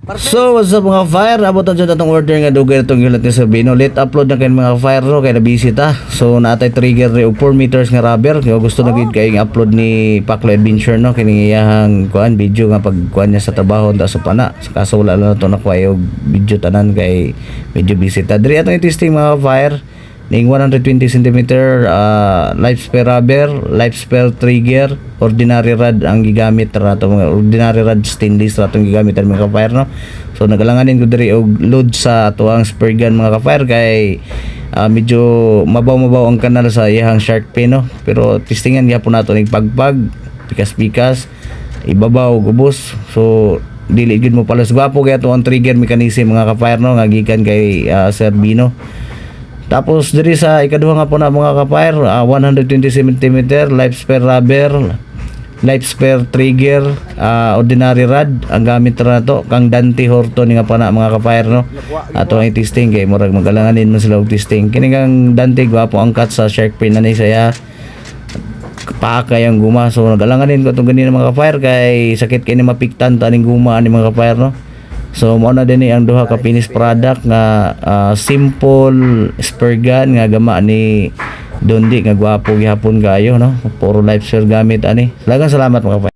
So what's up mga fire, abot na dyan itong order nga dugay itong gilat ni Sir Bino. Let upload na kayo mga fire no, kaya nabisita. So naatay trigger rin 4 meters nga rubber. Kaya gusto na gid kayo upload ni Paclo Adventure no, kiniyahang kuan video nga pagkuan niya sa trabaho ta sa pana. Kaso wala lang ito nakuha yung video tanan kay medyo bisita. Diri atong i-testing mga fire ning 120 cm life spare rubber, life spare trigger, ordinary rod ang gigamit rato mga ordinary rod stainless rato ang gigamit mga ka-fire no. So nagalanganin ko diri og load sa tuang spare gun mga ka-fire kay medyo mabaw ang kanal sa iyang shark fin no. Pero testingan gyapon nato ning pagpag pikas-pikas ibabaw gubos. So dili gid mo palos gwapo kay ato ang trigger mechanism mga ka-fire no nga gikan kay Sir Bino. Tapos diri sa ikaduha nga po na mga ka-fire 120 cm life spare rubber, life spare trigger, ordinary rod ang gamit ra to kang Dante Horton nga pa na mga ka-fire no. Ato ang testing kay murag magalanganin mo sila og testing kini kang Dante gwapo ang cut sa shark fin na ni saya pakay ang guma. So nagalanganin ko itong ganina mga ka-fire kay sakit kay ni mapiktan ta ning guma ani mga ka-fire no. So mao na dinhi ang duha ka finished product nga simple spare gun nga gama ni Dondi nga gwapo gihapon kayo no. Puro life spare gamit ani. Salamat mga kapatid.